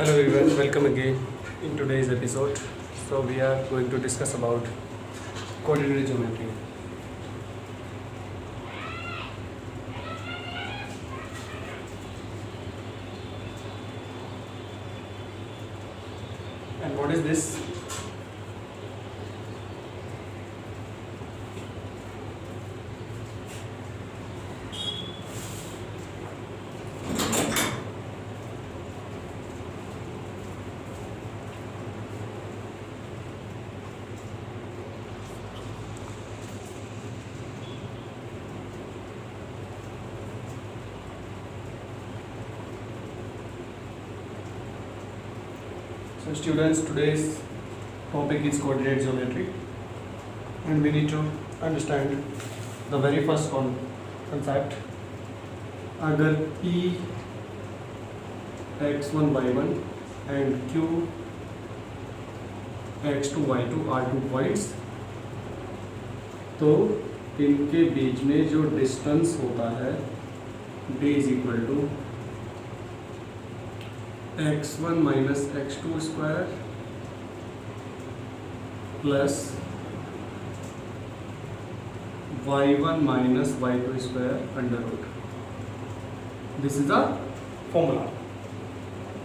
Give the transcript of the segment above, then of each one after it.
Hello everyone, welcome again in today's episode. So we are going to discuss about coordinate geometry. And what is this? So students, today's topic is coordinate geometry, and we need to understand the very first concept. अगर P x1 y1 and Q x2 y2 are two points, तो इनके बीच में जो distance होता है d is equal to x1 minus x2 square plus y1 minus y2 square under root. This is the formula.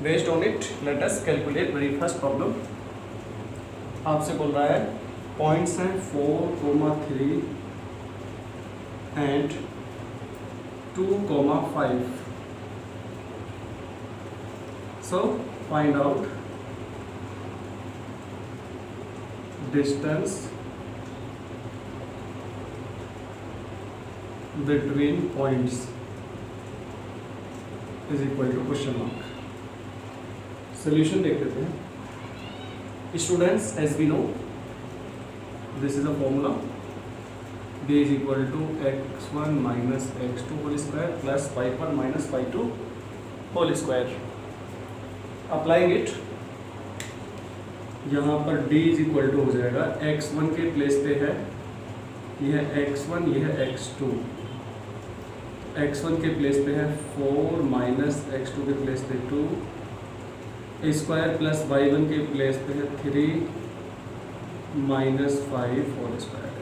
Based on it let us calculate very first problem. आपसे बोल रहा है पॉइंट्स हैं 4, 3 and 2, 5. So find out distance between points is equal to question mark. Solution देख लेते हैं. Students, as we know, this is a formula. D is equal to x1 minus x2 whole square plus y1 minus y2 whole square. Applying it, यहाँ पर d is equal to हो जाएगा x1 के place पे है, यह x1 यह x2. x1 के प्लेस पे है 4 माइनस x2 के प्लेस पे 2 स्क्वायर प्लस y1 के प्लेस पे है 3 minus 5 whole square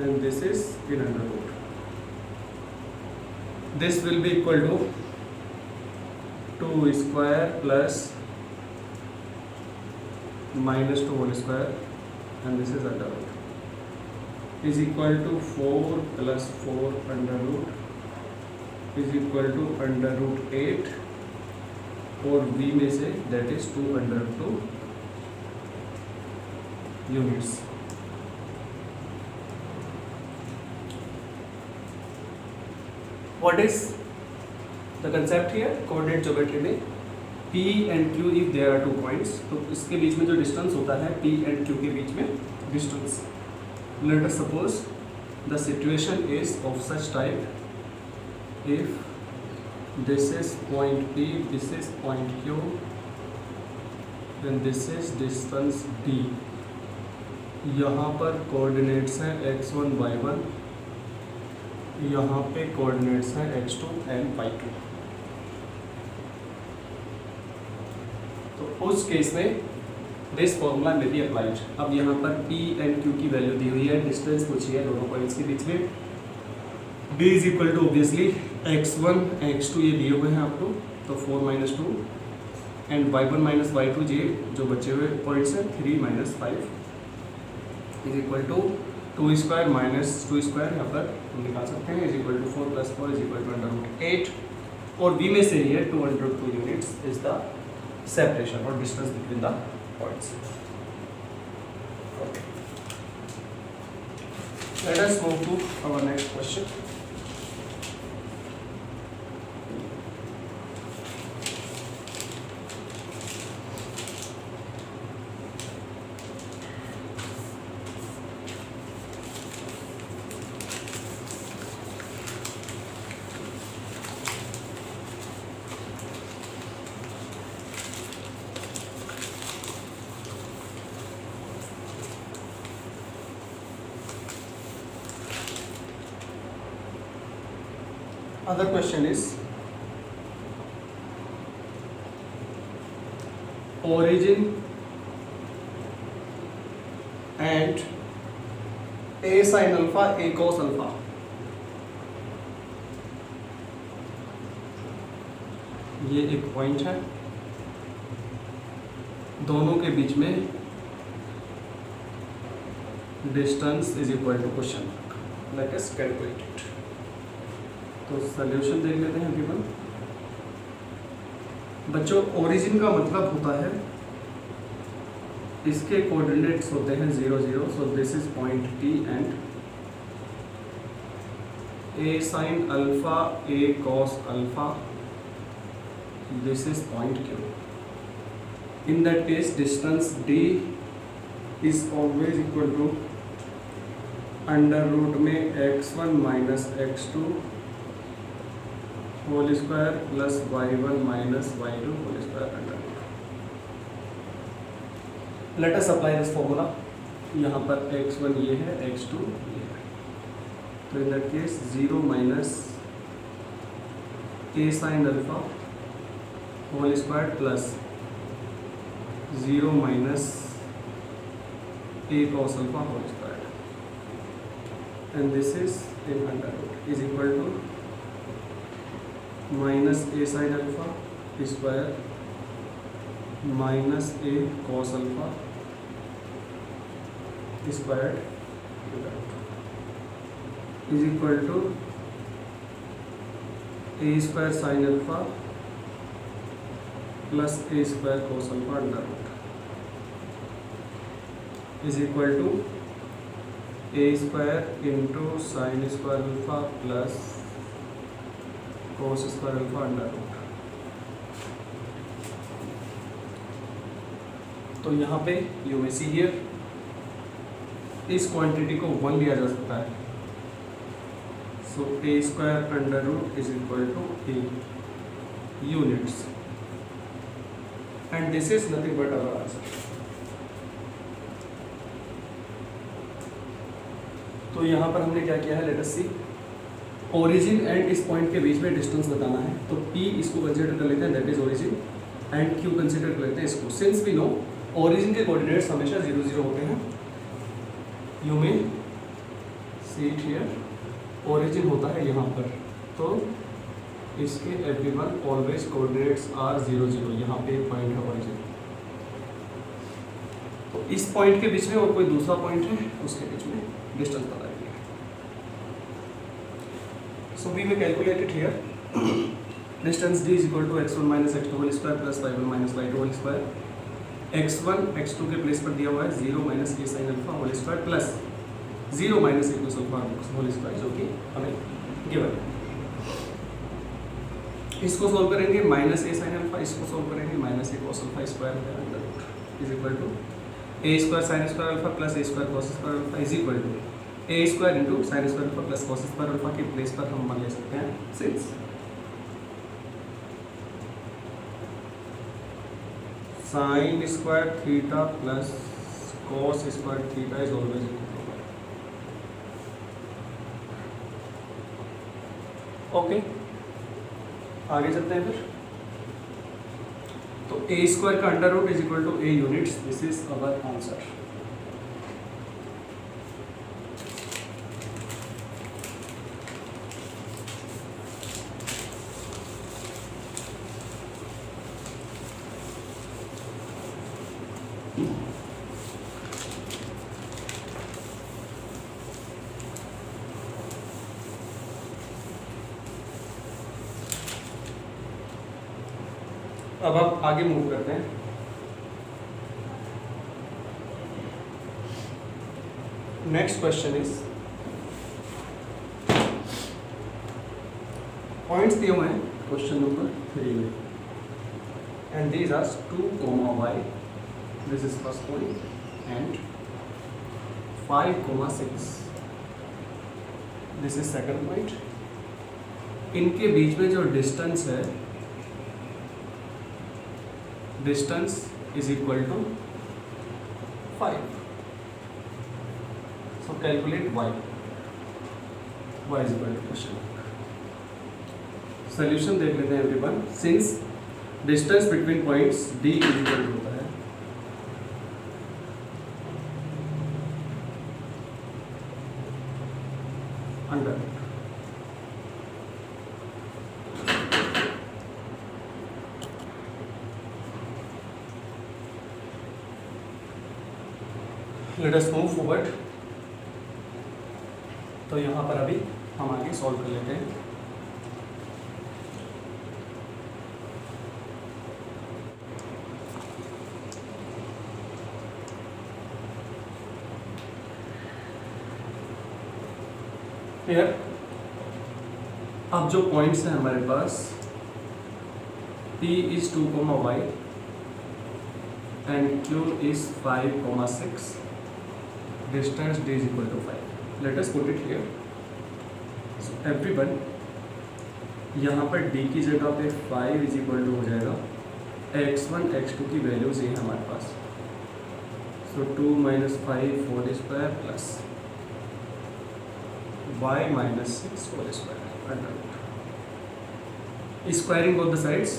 and this is in under root. This will be equal to 2 square plus minus 2 whole square and this is under root is equal to 4 plus 4 under root is equal to under root 8 और v में से that is 2 under 2 units. What is the concept here? coordinate geometry में P and Q if there are two points, तो इसके बीच में जो distance होता है P and Q के बीच में distance. Let us suppose the situation is of such type. If this is point P, this is point Q, and this is distance D. यहाँ पर कोऑर्डिनेट्स हैं x1 y1, यहाँ पे कोऑर्डिनेट्स हैं x2 and y2. तो उस case में this formula में भी अप्लाइड. अब यहाँ पर P एंड Q की वैल्यू दी हुई है, डिस्टेंस पूछी है दोनों पॉइंट्स के बीच में. D is equal to obviously x1 x2 ये दिए हुए हैं आपको, तो 4 minus 2 and y1 minus y2 ये जो बचे हुए पॉइंट्स हैं 3 minus 5 is equal to 2 square minus 2 square यहाँ पर हम निकाल सकते हैं is equal to 4 plus 4 is equal to under root 8 और v में से ही है 2 अंडर 2 units is the separation or distance between the points. Okay. Let us move to our next question. Other question is origin and a sin alpha a cos alpha, ये एक point है, दोनों के बीच में distance is equal to question mark, let us calculate it. तो solution देख लेते हैं एवरीवन। बच्चों ओरिजिन का मतलब होता है इसके कोऑर्डिनेट्स होते हैं 0 0, so this is point P and a sin alpha a cos alpha, this is point Q। In that case distance D is always equal to under root में x1 minus x2 whole square plus y1 minus y2 whole square under root. Let us apply this formula. यहाँ पर x1 ये है, x2 ये है, तो in that case 0 minus a sin alpha whole square plus 0 minus a cos alpha whole square, and this is in under root is equal to minus a sin alpha square minus a cos alpha squared is equal to a square sin alpha plus a square cos alpha under root is equal to a square into sin square alpha plus cos square alpha under root. तो यहाँ पे you may see here इस quantity को 1 लिया जा सकता है, so a square under root is equal to a units and this is nothing but our answer. तो यहाँ पर हमने क्या किया है, let us see. Origin and इस पॉइंट के बीच में डिस्टेंस बताना है, तो P इसको कंसीडर कर लेते हैं, that is origin, and Q consider कर लेते हैं इसको। सिंस वी नो ओरिजिन के कोऑर्डिनेट्स हमेशा 0 0 होते हैं, you may see it here, origin होता है यहाँ पर, तो इसके एवरीवन ऑलवेज कोऑर्डिनेट्स आर 0 0, यहाँ पे पॉइंट है ओरिजिन। तो इस पॉइंट के बीच में और कोई दूसरा पॉइंट है, उसके बीच में डिस्टेंस बताएंगे। So we may calculate it here. Distance D is equal to x1 minus x2 whole square plus y1 minus y2 whole square. x1 x2 के प्लेस पर दिया हुआ है 0 minus a sin alpha whole square plus 0 minus a cos alpha whole square, जो कि हमें given है। इसको सॉल्व करेंगे, माइनस a sin अल्फा, इसको सॉल्व करेंगे, minus a cos alpha square under root is equal to a square sin square alpha plus a square cos square alpha is equal to a square into sine square alpha plus cos square alpha के place पर हम मान ले सकते हैं since sine square theta plus cos square theta is always equal to. Okay, आगे चलते हैं फिर। तो a स्क्वायर का under root is equal to a units, this is our answer. अब आप आगे मूव करते हैं। नेक्स्ट क्वेश्चन इज, पॉइंट्स दिए हुए हैं क्वेश्चन नंबर 3 में, and these are 2, y, this is first point, and 5, 6, this is second point. इनके बीच में जो डिस्टेंस है, distance is equal to 5, so calculate y, y is equal to question. Solution देख लेते हैं everyone. Since distance between points d is equal to होता है लेट अस मूव फॉरवर्ड। तो यहाँ पर अभी हम आगे सॉल्व कर लेते हैं। क्लियर? अब जो पॉइंट्स हैं हमारे पास, P is 2, y and Q is 5, 6, distance D is equal to 5. Let us put it here. So everyone, यहाँ पर D की जगह पे 5 is equal to हो जाएगा x1 x2 की वैल्यूज ये है हमारे पास। So 2 minus 5 4 square plus y minus 6 4 square under root. Squaring both the sides,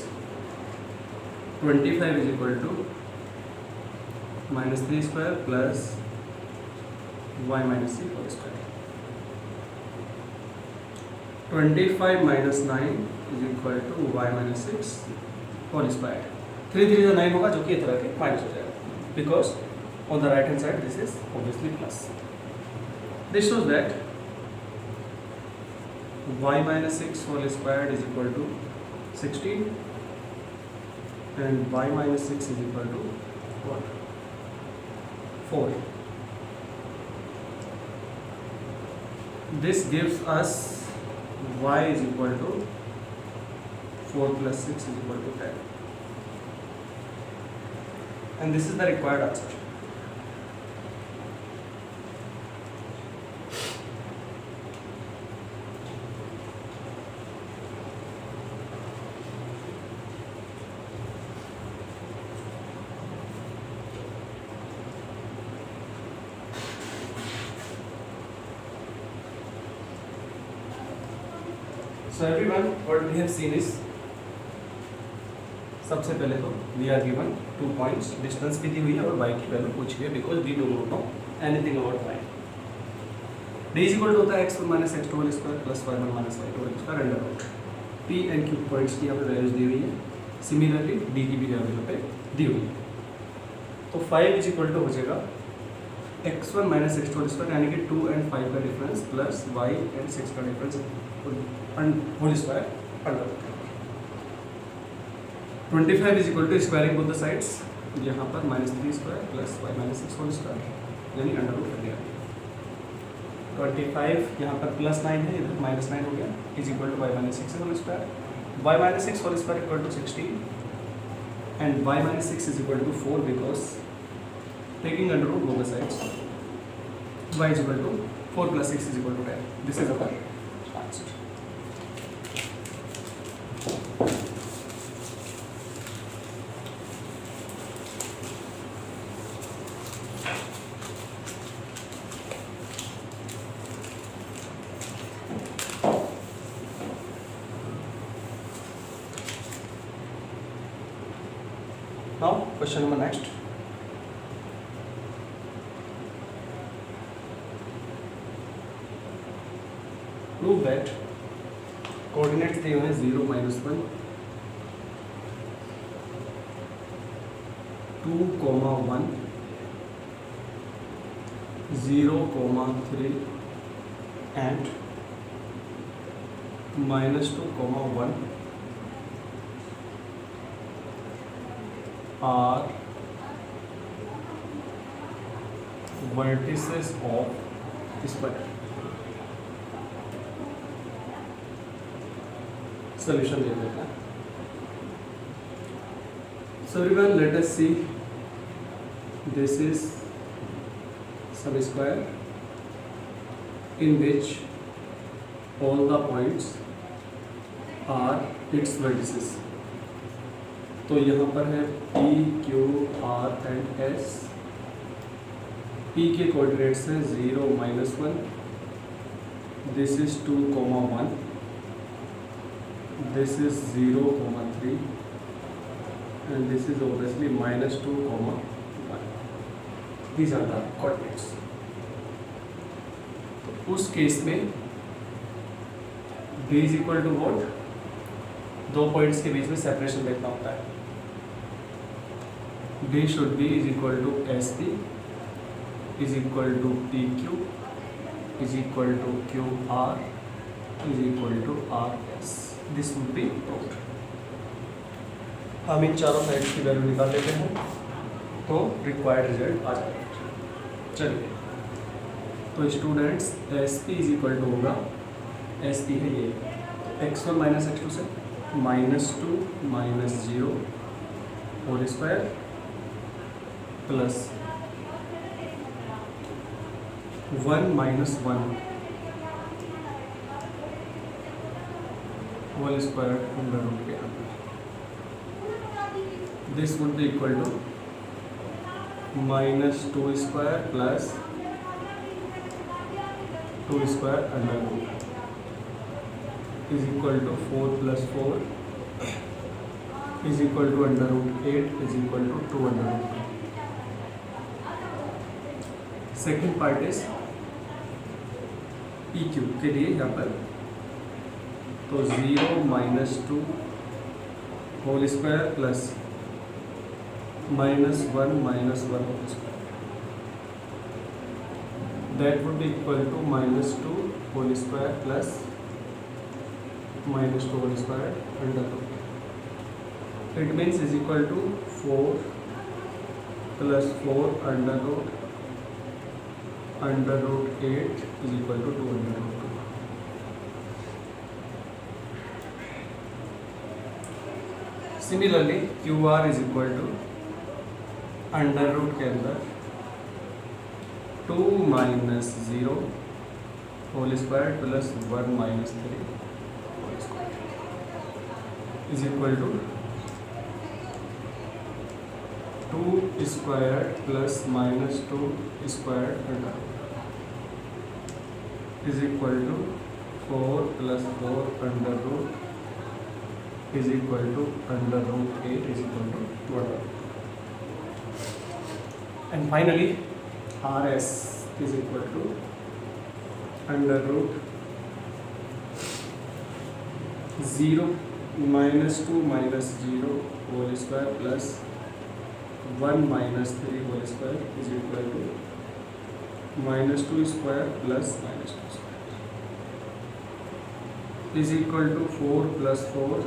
25 is equal to minus 3 square plus y minus 3 whole square. 25 minus 9 is equal to y minus 6 whole square. 3 3 9 होगा, जो कि इस तरह के minus हो जाएगा, because on the right hand side this is obviously plus. This shows that y minus 6 whole square is equal to 16 and y minus 6 is equal to what? 4. This gives us y is equal to 4 plus 6 is equal to 10. And this is the required answer. So everyone, what we have seen is, सबसे पहले तो we are given 2 points, distance भी दी हुई है और y की value पूछी है, because we do not know anything about y. D is equal to होता है x1 minus x2 whole square plus y1 minus y2 whole square under root. P and Q points की यहाँ पे values दी हुई है, similarly D की भी value पे दी हुई है। तो 5 is equal to हो जाएगा x1 minus x2 whole square, यानी कि 2 and 5 का डिफरेंस प्लस y and 6 का difference whole square under root. 25 is equal to squaring both the sides, यहाँ पर minus 3 square plus y minus 6 whole square, यानी under root कर दिया। 25 यहाँ पर प्लस 9 है, इधर माइनस 9 हो गया, is equal to y minus 6 whole square, y minus 6 whole square equal to 16 and y minus 6 is equal to 4 because taking under root both the sides, y is equal to 4 plus 6 is equal to 10. This is our answer. Now question number next. Prove that coordinates दिए हुए हैं 0, -1, 2, 1, 0, 3 and -2, 1 are vertices of square. Solution दे देते हैं. So everyone, let us see. This is some square in which all the points are its vertices. तो यहाँ पर है P, Q, R and S. P के कोऑर्डिनेट्स हैं 0, -1. This is 2, 1. This is 0, 3 and this is obviously -2, 1. These are the coordinates. तो उस case में B is equal to what? दो पॉइंट्स के बीच में सेपरेशन देखना होता है. B should be is equal to SP is equal to PQ is equal to QR is equal to RS. This would be proved. हम इन चारों साइड्स की वैल्यू निकाल लेते हैं तो रिक्वायर्ड रिजल्ट आ जाएगा। चलिए, तो students SP is equal to होगा, SP है ये x1 माइनस x2 से -2 -0 whole square plus 1 -1 whole square under root के अंदर। This would be equal to -2 square plus 2 square under root is equal to 4 + 4 is equal to under root 8 is equal to 2 under root. Second part is PQ के लिए यहाँ पर तो 0 -2 whole square plus -1 -1 whole square, that would be equal to -2 whole square plus -2 whole square under root. It means is equal to 4 + 4 under root 8 is equal to 2 under root 2। Similarly QR is equal to under root के अंदर 2 - 0 whole square plus 1 - 3 whole square is equal to 2 square plus -2 square under is equal to 4 + 4 under root is equal to under root 8 is equal to 2 under. And finally RS is equal to under root 0 - 2 - 0 whole square plus 1 - 3 whole square is equal to -2 square plus -2 square is equal to 4 + 4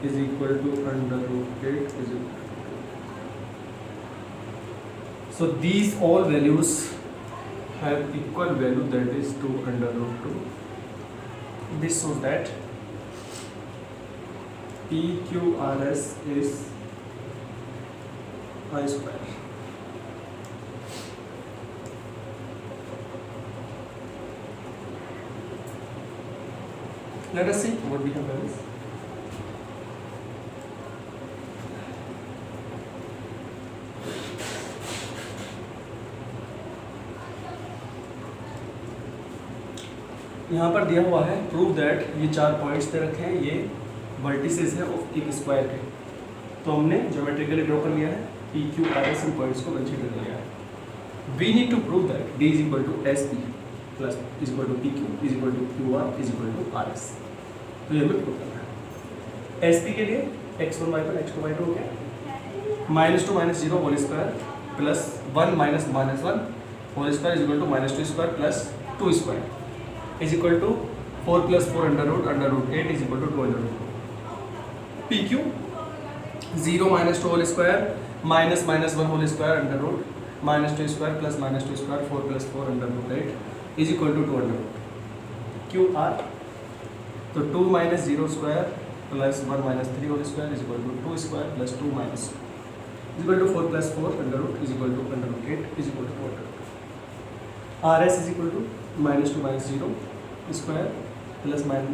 is equal to under root 8 is equal to 2। So these all values have equal value, that is 2 under root 2। This shows that PQRS is I square। Let us see what we have done is यहाँ पर दिया हुआ है prove that ये 4 points दे रखे हैं, ये vertices है ऑफ एक स्क्वायर के। तो हमने ज्योमेट्रिकली ड्रॉ कर लिया है PQRS इन पॉइंट्स को कंसीडर कर लिया है। We need to prove that D is equal to SP plus is equal to PQ is equal to QR is equal to RS। तो ये हमें प्रूव करना है। SP के लिए x1 y1 x2 y2 हो गया, -2 - 0 whole square plus 1 - 1 whole square is equal to -2 square plus 2 square is equal to 4 + 4 under root 8 is equal to 2 under root 2। PQ 0 - 2 whole square -1 whole square under root -2 square plus -2 square 4 + 4 under root 8 is equal to 2 under root. QR तो 2 - 0 square plus 1 - 3 whole square is equal to 2 square plus 2 - is equal to 4 + 4 under root is equal to under root 8 is equal to 2 under root. RS is equal to -2 - 0 square plus 1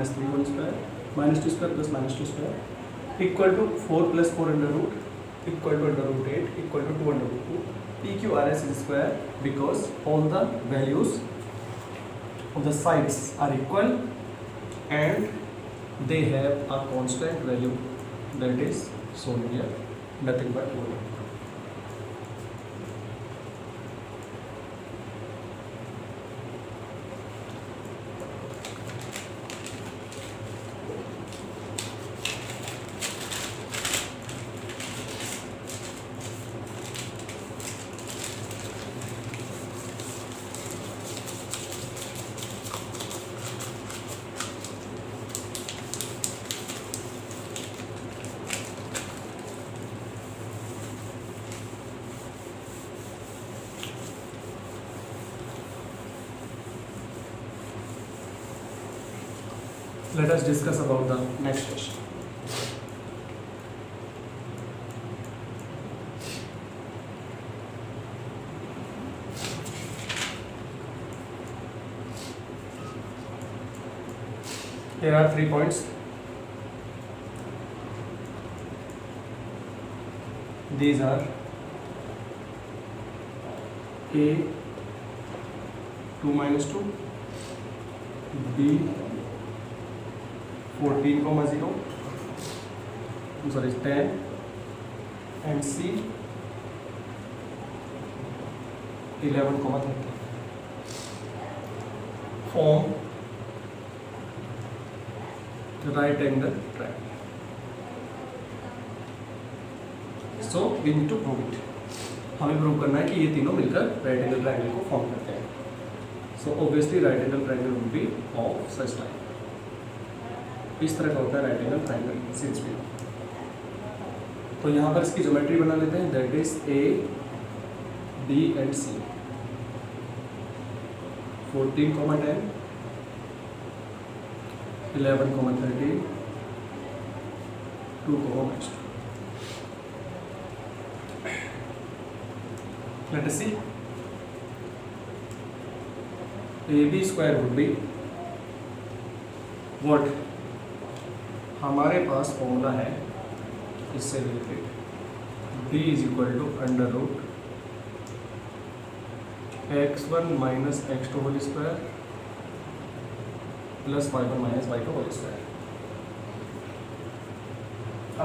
- 3 whole square -2 square plus -2 square equal to 4 + 4 under root equal to under root 8 equal to 2 under root 2। PQRS is square because all the values of the sides are equal and they have a constant value that is shown here, nothing but 2 under root 2। Let us discuss about the next question. Here are 3 points. These are A 2 minus 2, B 14,0, I'm sorry 10, and C 11,30. Form right angle triangle. So we need to prove it. हमें prove करना है कि ये तीनों मिलकर right angle triangle को form करते हैं. So obviously right angle triangle would be of such type. इस तरह का होता है राइट एंगल ट्रायंगल सिंस भी. तो यहाँ पर इसकी ज्योमेट्री बना लेते हैं. That is A B and C. 14,10, 11,13, 2,2. Let us see. AB square would be what? हमारे पास फॉर्मूला है इससे related. B is equal to under root x1 minus x2 whole square plus y1 minus y2 whole square.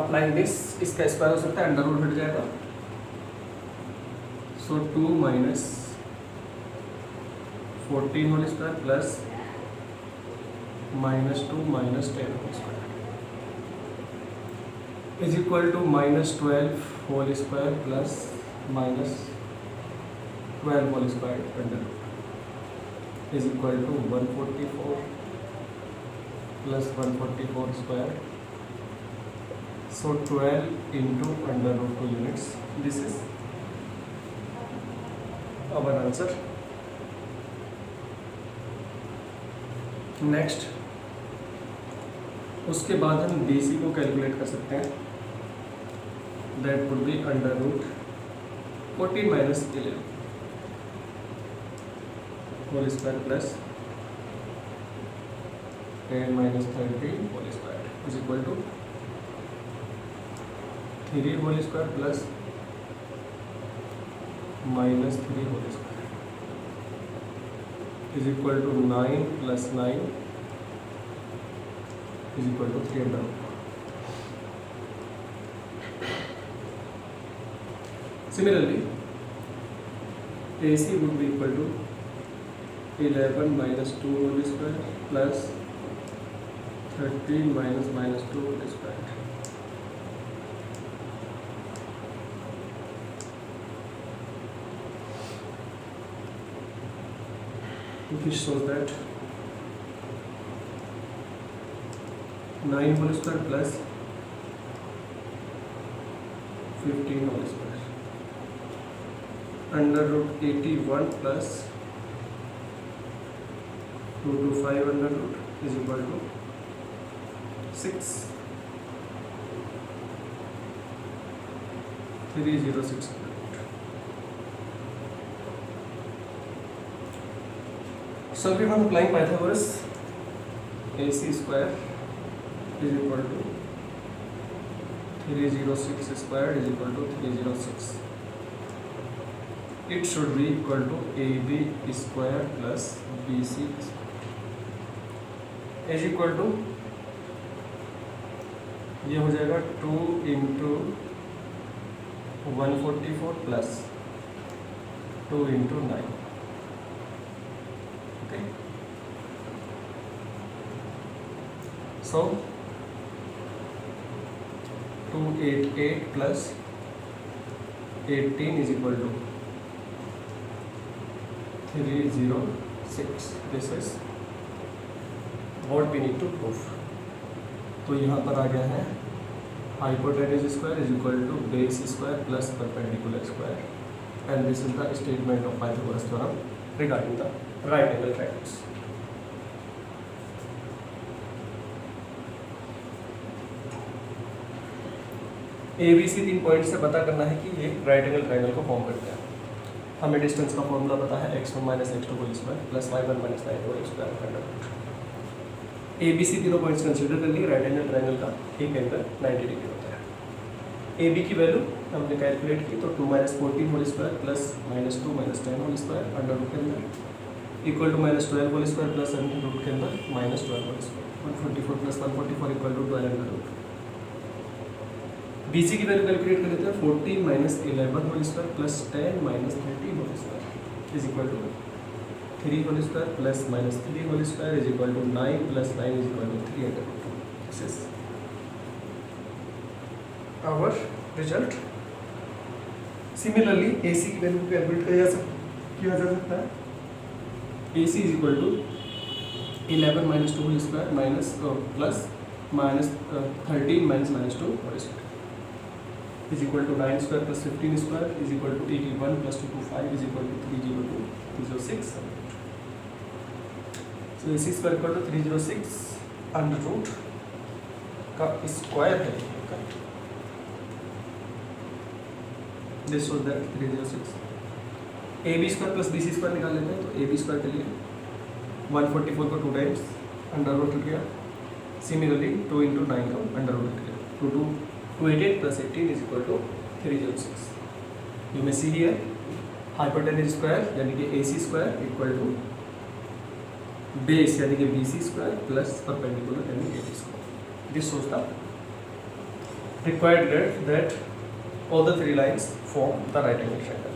Applying this, इसका square हो सकता है, under root हट जाएगा. So 2 minus 14 whole square plus minus 2 minus 10 whole square is equal to minus 12 whole square plus minus 12 whole square under root is equal to 144 plus 144 square. So 12 into under root 2 units. This is our answer. Next, उसके बाद हम BC को calculate कर सकते हैं. That would be under root 14 minus 11 whole square plus 10 minus 13 whole square is equal to 3 whole square plus minus 3 whole square is equal to 9 plus 9 is equal to 3 under root. Similarly, AC would be equal to 11 minus 2 whole square plus 13 minus minus 2 whole square. Which shows that 9 whole square plus 15 whole square under root 81 plus 225 under root is equal to 6. 306. So everyone applying Pythagoras, AC square is equal to 306 square is equal to 306. It should be equal to AB square plus BC is equal to, ये हो जाएगा 2 into 144 plus 2 into 9. So 288 plus 18 is equal to 306. This is what we need to prove. तो यहाँ पर आ गया है hypotenuse square is equal to base square plus perpendicular square, and this is the statement of Pythagoras theorem regarding the right angle triangles. A B C 3 point से पता करना है कि ये राइट एंगल ट्रायंगल को फॉर्म करते हैं। हमें डिस्टेंस का फॉर्मूला पता है x1 minus x2 whole square plus y1 minus y2 whole square under root. A B C तीनों पॉइंट्स कंसीडर कर लिए। राइट एंगल ट्रायंगल का एक एंगल 90 डिग्री होता है। ए बी की वैल्यू हमने कैलकुलेट की तो 2 minus 14 whole square plus minus 2 minus 10 whole square under root के अंदर equal to minus 12 whole square plus under root के अंदर minus 12 whole square 144 plus 144 equal to 12 under root. B C की value calculate कर लेते हैं 14 minus 11 whole square plus 10 minus 13 whole square is equal to 3 whole square plus minus 3 whole square is equal to 9 plus 9 is equal to 3 under root. This is our result. Similarly A C की value calculate किया जा सकता है। A C is equal to 11 minus 2 whole square minus plus minus 13 minus minus 2 whole square is equal to 9 square plus 15 square is equal to 81 plus 225 is equal to 302 306। So AC square equal to 306 under root का square है। This was that 306। AB square plus BC square निकाल लेते हैं तो AB square के लिए 144 को 2 times under root किया। सिमिलरली 2 इंटू 9 को अंडर रूट किया। 288 plus 18 is equal to 306। You may see here hypotenuse square यानी कि AC square equal to base यानी कि BC स्क्वायर प्लस परपेंडिकुलर यानी AD square. This was the required that all the three lines form the right angle triangle.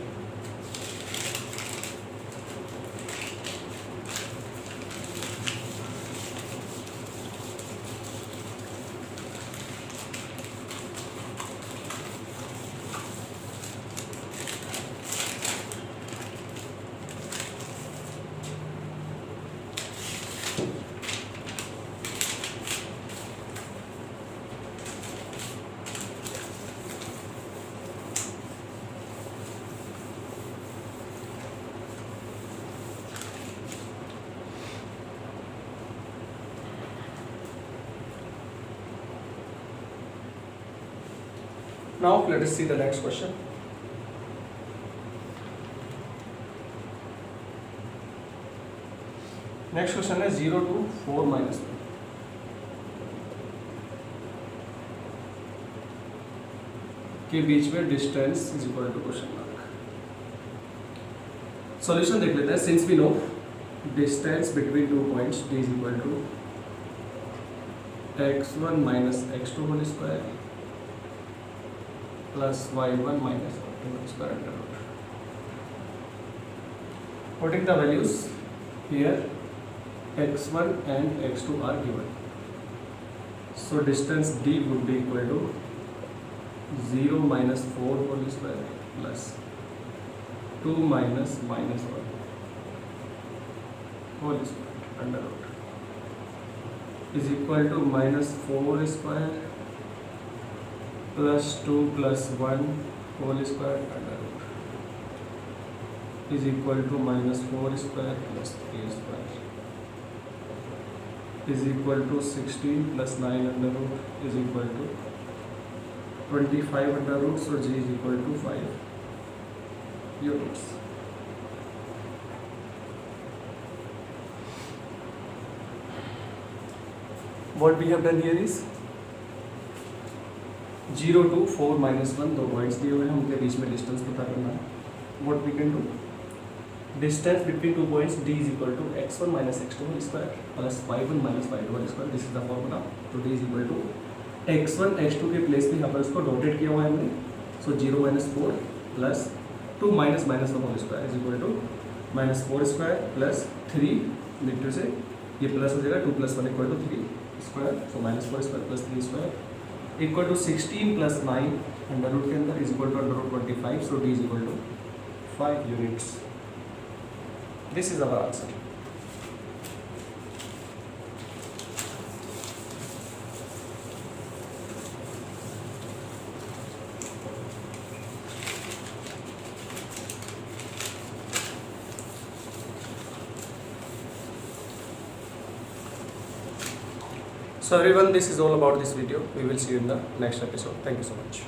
Now let us see the next question. Next question है 0 to 4 minus 1 के बीच में distance is equal to question mark. Solution देख लेते हैं। Since we know distance between 2 points d is equal to x1 minus x2 whole square plus y1 minus y2 square under root. Putting the values here, x1 and x2 are given. So distance d would be equal to 0 minus 4 whole square plus 2 minus minus 1 whole square under root is equal to minus 4 square plus 2 plus 1 whole square under root is equal to minus 4 square plus 3 square is equal to 16 plus 9 under root is equal to 25 under root. So g is equal to 5 units. What we have done here is 0 to 4 minus 1 दो points दिए हुए हैं, उनके बीच में distance पता करना है. What we can do? Distance between 2 points d is equal to x1 minus x2 whole square plus y1 minus y2 whole square. This is the formula. So d is equal to x1 x2 के place में यहाँ पर उसको dotted किया हुआ है हमने. So 0 minus 4 plus 2 minus minus 1 whole square is equal to minus 4 square plus 3 metre से ये प्लस हो जाएगा 2 plus 1 equal to 3 square. So minus 4 square plus 3 square equal to 16 plus 9 under root के अंदर is equal to under root 25. So d is equal to 5 units. This is our answer. So everyone, this is all about this video. We will see you in the next episode. Thank you so much.